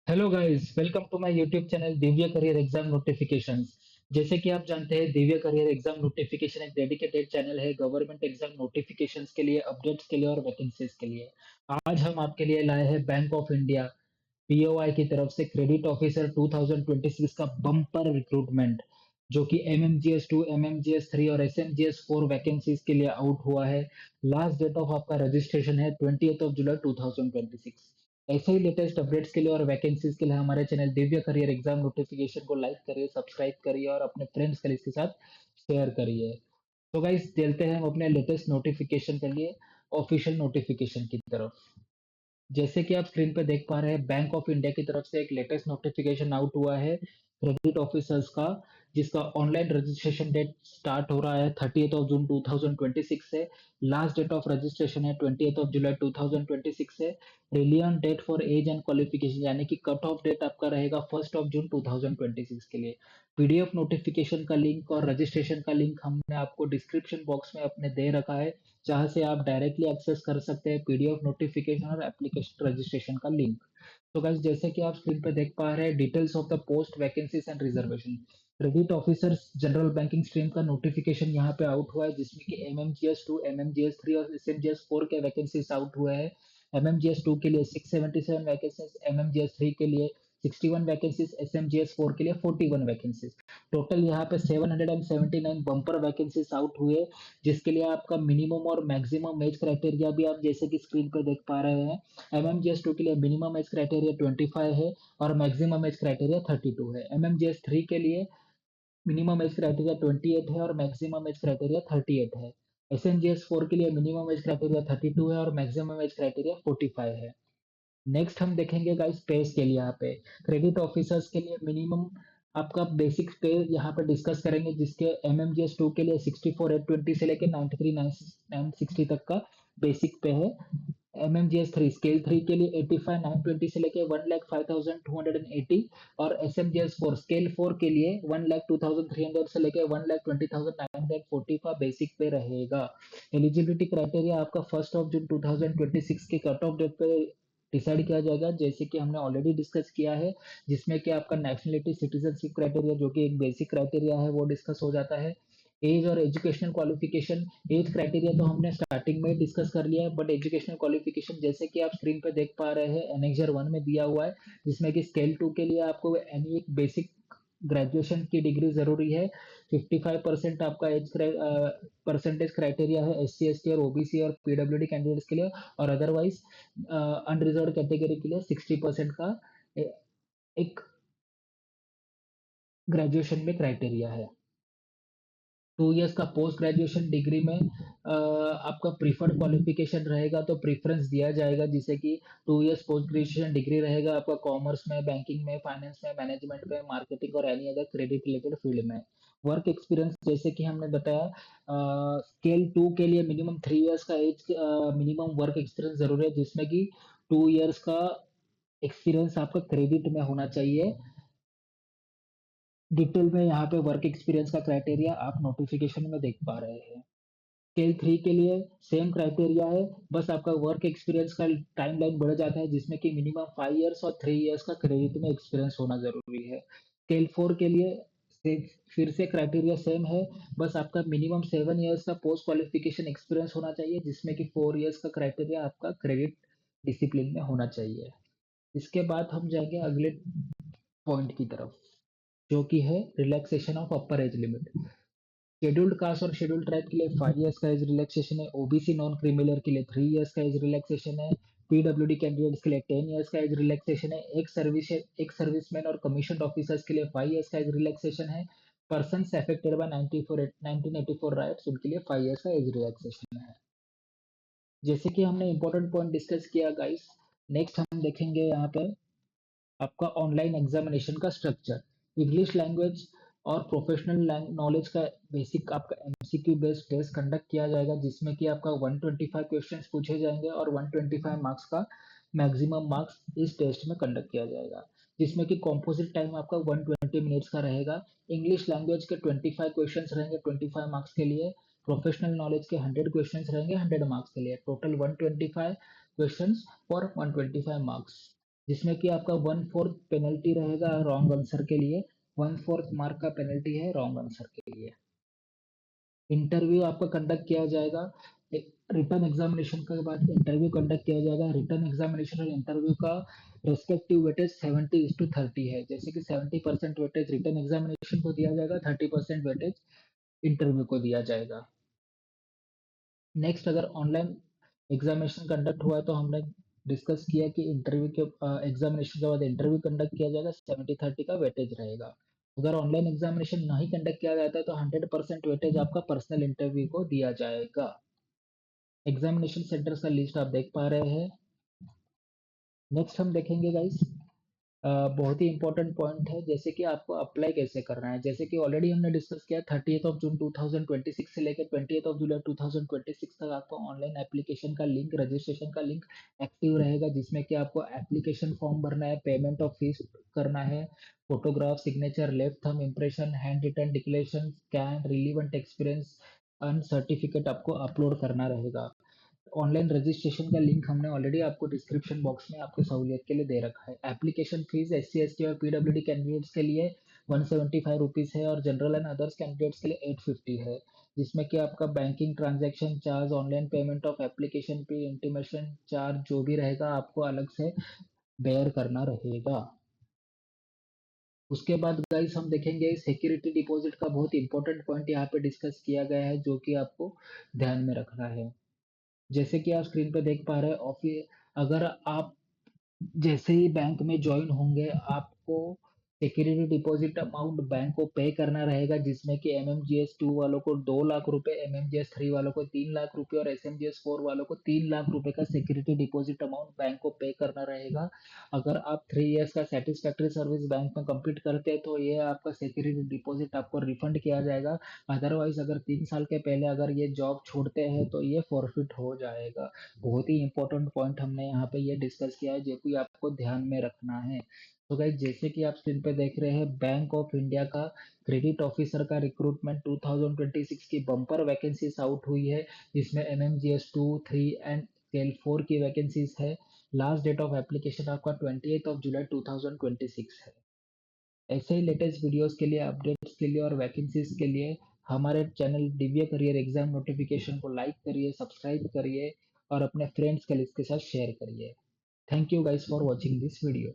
Hello guys, welcome to my YouTube channel Divya career exam notifications. जैसे कि आप जानते हैं, दिव्य करियर एग्जाम नोटिफिकेशन एक डेडिकेटेड चैनल है गवर्नमेंट एग्जाम नोटिफिकेशंस के लिए, अपडेट्स के लिए और वैकेंसीज के लिए। आज हम आपके लिए लाए हैं बैंक ऑफ इंडिया पीओआई की तरफ से क्रेडिट ऑफिसर 2026 का बम्पर रिक्रूटमेंट, जो कि एमएमजीएस 2, एमएमजीएस 3 और एसएमजीएस 4 वैकेंसीज के लिए आउट हुआ है। लास्ट डेट ऑफ आपका रजिस्ट्रेशन है 20th ऑफ जुलाई 2026। ऐसे ही लेटेस्ट अपडेट्स के लिए और वैकेंसीज के लिए हमारे channel Divya career exam notification को लाइक करिए, सब्सक्राइब करिए और अपने फ्रेंड्स के साथ शेयर करिए। तो गाइस, चलते हैं हम अपने लेटेस्ट नोटिफिकेशन के लिए ऑफिशियल नोटिफिकेशन की तरफ। जैसे कि आप स्क्रीन पे देख पा रहे हैं, बैंक ऑफ इंडिया की तरफ से एक लेटेस्ट नोटिफिकेशन आउट हुआ है क्रेडिट ऑफिसर्स का, जिसका ऑनलाइन रजिस्ट्रेशन डेट स्टार्ट हो रहा है 30th ऑफ जून 2026 से। लास्ट डेट ऑफ रजिस्ट्रेशन है 20th ऑफ जुलाई 2026 से। Relevant date for age and qualification यानी कि कट ऑफ डेट आपका रहेगा 1 जून 2026 के लिए। पीडीएफ नोटिफिकेशन का लिंक और रजिस्ट्रेशन का लिंक हमने आपको डिस्क्रिप्शन बॉक्स में अपने दे रखा है, जहां से आप डायरेक्टली एक्सेस कर सकते हैं पीडीएफ नोटिफिकेशन और एप्लीकेशन रजिस्ट्रेशन का लिंक। तो गाइस, जैसे कि आप स्क्रीन पे देख पा रहे हैं, details of the post, vacancies and reservation. Credit officers general banking stream का नोटिफिकेशन यहाँ पे आउट हुआ है, जिसमें कि एमएमजीएस 2, एमएमजीएस 3 और एसएमजीएस 4 के वैकेंसीज आउट हुए हैं। एमएमजीएस 2 के लिए 677 वैकेंसीज, एमएमजीएस 3 के लिए 61 वैकेंसीज, एसएमजीएस 4 के लिए 41 वैकेंसीज। टोटल यहाँ पे 779 बम्पर वैकेंसीज आउट हुए, जिसके लिए आपका मिनिमम और मैक्सिमम एज क्राइटेरिया भी आप जैसे कि स्क्रीन पर देख पा रहे हैं। एमएमजीएस 2 के लिए मिनिमम एज क्राइटेरिया 25 है और मैक्सिमम एज क्राइटेरिया 32 है। एमएमजीएस 3 के लिए मिनिमम एज क्राइटेरिया 28 है और मैक्सिमम एज क्राइटेरिया 38 है। एसएमजीएस 4 के लिए मिनिमम एज क्राइटेरिया 32 है और मैक्सिमम एज क्राइटेरिया 45 है। नेक्स्ट हम देखेंगे गाइस पेस के लिए। यहाँ पे क्रेडिट ऑफिसर्स के लिए मिनिमम आपका बेसिक पे यहाँ पे डिस्कस करेंगे, जिसके एमएमजीएस 2 के लिए 64,820 से लेके 93,960 तक का बेसिक पे है। एमएमजीएस 3 स्केल 3 के लिए 85,920 से लेके 1,05,280 और एसएमजीएस 4 स्केल 4 के लिए 1,02,300 से लेके 1,20,940 का बेसिक पे रहेगा। एलिजिबिलिटी क्राइटेरिया आपका 1 जून 2026 के कट ऑफ डेट पे डिसाइड किया जाएगा, जैसे कि हमने ऑलरेडी डिस्कस किया है, जिसमें कि आपका नेशनलिटी, सिटीजनशिप क्राइटेरिया जो कि एक बेसिक क्राइटेरिया है, वो डिस्कस हो जाता है। एज और एजुकेशनल क्वालिफिकेशन, एज क्राइटेरिया तो हमने स्टार्टिंग में डिस्कस कर लिया है, बट एजुकेशनल क्वालिफिकेशन जैसे कि आप स्क्रीन पे देख पा रहे हैं एनेक्सर 1 में दिया हुआ है, जिसमें कि स्केल 2 के लिए आपको एनी एक बेसिक ग्रेजुएशन की डिग्री जरूरी है। 55% आपका एज परसेंटेज क्राइटेरिया है SC ST और OBC और PWD कैंडिडेट्स के लिए, और अदरवाइज अनरिजर्व कैटेगरी के लिए 60% का ए- एक ग्रेजुएशन में क्राइटेरिया है। 2 इयर्स का पोस्ट ग्रेजुएशन डिग्री में आपका प्रीफर्ड क्वालिफिकेशन रहेगा तो प्रेफरेंस दिया जाएगा, जिसे कि 2 इयर्स पोस्ट ग्रेजुएशन डिग्री रहेगा आपका कॉमर्स में, बैंकिंग में, फाइनेंस में, मैनेजमेंट में, मार्केटिंग और any other credit related field में। वर्क एक्सपीरियंस जैसे कि हमने बताया, स्केल 2 के लिए मिनिमम 3 इयर्स का एज, मिनिमम वर्क एक्सपीरियंस जरूरी है, जिसमें कि 2 इयर्स का एक्सपीरियंस आपका क्रेडिट में होना चाहिए। डिटेल में यहाँ पे वर्क एक्सपीरियंस का क्राइटेरिया आप नोटिफिकेशन में देख पा रहे हैं। स्केल 3 के लिए सेम क्राइटेरिया है, बस आपका वर्क एक्सपीरियंस का टाइमलाइन बढ़ जाता है, जिसमें कि मिनिमम 5 इयर्स और 3 इयर्स का क्रेडिट में एक्सपीरियंस होना जरूरी है। स्केल 4 के लिए फिर से क्राइटेरिया सेम है, बस आपका मिनिमम 7 इयर्स का पोस्ट क्वालिफिकेशन एक्सपीरियंस होना चाहिए, जिसमें कि 4 इयर्स का क्राइटेरिया आपका क्रेडिट डिसिप्लिन में होना चाहिए। इसके बाद हम जाएंगे अगले पॉइंट की तरफ, जो कि है relaxation of upper age limit. Scheduled caste और शेड्यूल्ड ट्राइब के लिए 5 इयर्स का एज रिलैक्सेशन है। ओबीसी नॉन क्रिमिनल के लिए 3 इयर्स का एज रिलैक्सेशन है। पीडब्ल्यूडी कैंडिडेट्स के लिए 10 इयर्स का एज रिलैक्सेशन है। एक सर्विसमैन और कमीशन ऑफिसर्स के लिए 5 इयर्स का एज रिलैक्सेशन है। पर्सन अफेक्टेड बाय 1984 राइट्स, उनके लिए 5 इयर्स का एज रिलैक्सेशन है। जैसे कि हमने इंपॉर्टेंट पॉइंट डिस्कस किया गाइस, नेक्स्ट हम देखेंगे यहाँ पे आपका ऑनलाइन एग्जामिनेशन का स्ट्रक्चर। इंग्लिश लैंग्वेज और प्रोफेशनल नॉलेज का बेसिक आपका एमसीक्यू बेस्ड टेस्ट कंडक्ट किया जाएगा, जिसमें कि आपका 125 क्वेश्चंस पूछे जाएंगे और 125 मार्क्स का मैक्सिमम मार्क्स इस टेस्ट में कंडक्ट किया जाएगा, जिसमें कि कॉम्पोजिट टाइम आपका 120 मिनट्स का रहेगा। इंग्लिश लैंग्वेज के 25 क्वेश्चंस रहेंगे 25 मार्क्स के लिए। प्रोफेशनल नॉलेज के 100 क्वेश्चंस रहेंगे 100 मार्क्स के लिए। Total 125 questions for 125 marks. जिसमें कि आपका 1/4 पेनल्टी रहेगा रॉन्ग आंसर के लिए, 1/4 मार्क का पेनल्टी है रॉन्ग आंसर के लिए। इंटरव्यू आपका कंडक्ट किया जाएगा, रिटर्न एग्जामिनेशन के बाद इंटरव्यू कंडक्ट किया जाएगा। रिटर्न एग्जामिनेशन और इंटरव्यू का रेस्पेक्टिव वेटेज 70:30 है, जैसे कि 70% वेटेज रिटर्न एग्जामिनेशन को दिया जाएगा, 30% वेटेज इंटरव्यू को दिया जाएगा। नेक्स्ट, अगर ऑनलाइन एग्जामिनेशन कंडक्ट हुआ है तो हमने डिस्कस किया कि इंटरव्यू के एग्जामिनेशन के बाद इंटरव्यू कंडक्ट किया जाएगा, 70:30 का वेटेज रहेगा। अगर ऑनलाइन एग्जामिनेशन नहीं कंडक्ट किया जाता है तो 100% वेटेज आपका पर्सनल इंटरव्यू को दिया जाएगा। एग्जामिनेशन सेंटर्स का लिस्ट आप देख पा रहे हैं। नेक्स्ट हम देखेंगे गाइस, बहुत ही इंपॉर्टेंट पॉइंट है, जैसे कि आपको अप्लाई कैसे करना है। जैसे कि ऑलरेडी हमने डिस्कस किया, 30 जून 2026 से लेकर 20 जुलाई 2026 तक आपको ऑनलाइन एप्लीकेशन का लिंक, रजिस्ट्रेशन का लिंक एक्टिव रहेगा, जिसमें कि आपको एप्लीकेशन फॉर्म भरना है, पेमेंट ऑफ फीस करना है, photograph, signature, left thumb impression, hand written declaration, scan, relevant experience and certificate आपको अपलोड करना रहेगा। ऑनलाइन रजिस्ट्रेशन का लिंक हमने ऑलरेडी आपको डिस्क्रिप्शन बॉक्स में आपकी सहूलियत के लिए दे रखा है। एप्लीकेशन फीस SC ST और PWD कैंडिडेट्स के लिए 175 रुपीज़ है और जनरल एंड अदर्स कैंडिडेट्स के लिए 850 है, जिसमें कि आपका banking transaction charge, online payment of application fee, intimation charge जो भी रहेगा आपको अलग से बेयर करना रहेगा। उसके बाद गाइस हम देखेंगे सिक्योरिटी डिपॉजिट का बहुत इंपॉर्टेंट पॉइंट यहाँ पे डिस्कस किया गया है, जो कि आपको ध्यान में रखना है। जैसे कि आप स्क्रीन पे देख पा रहे हैं, ऑफिस, अगर आप जैसे ही बैंक में ज्वाइन होंगे आपको सिक्योरिटी डिपॉजिट अमाउंट बैंक को पे करना रहेगा, जिसमें कि MMGS 2 वालों को 2 लाख रुपए, MMGS 3 वालों को 3 लाख रुपए और SMGS 4 वालों को 3 लाख रुपए का सिक्योरिटी डिपॉजिट अमाउंट बैंक को पे करना रहेगा। अगर आप 3 इयर्स का सेटिस्फैक्ट्री सर्विस बैंक में कंप्लीट करते हैं तो ये आपका सिक्योरिटी डिपॉजिट आपको रिफंड किया जाएगा। अदरवाइज अगर 3 साल के पहले अगर ये जॉब छोड़ते हैं तो ये फॉरफिट हो जाएगा। बहुत ही इंपॉर्टेंट पॉइंट हमने यहाँ पे ये डिस्कस किया है, जो कि आपको ध्यान में रखना है। तो गाइस, जैसे कि आप स्क्रीन पे देख रहे हैं, बैंक ऑफ इंडिया का क्रेडिट ऑफिसर का रिक्रूटमेंट 2026 की बम्पर वैकेंसीज आउट हुई है, जिसमें MMGS 2, 3 एंड स्केल 4 की वैकेंसीज है। लास्ट डेट ऑफ एप्लीकेशन आपका 28 जुलाई 2026 है। ऐसे ही लेटेस्ट वीडियोस के लिए, अपडेट्स के लिए और वैकेंसीज के लिए हमारे channel Divya career exam notification को लाइक करिए, सब्सक्राइब करिए और अपने फ्रेंड्स के साथ शेयर करिए। Thank you guys for watching this video.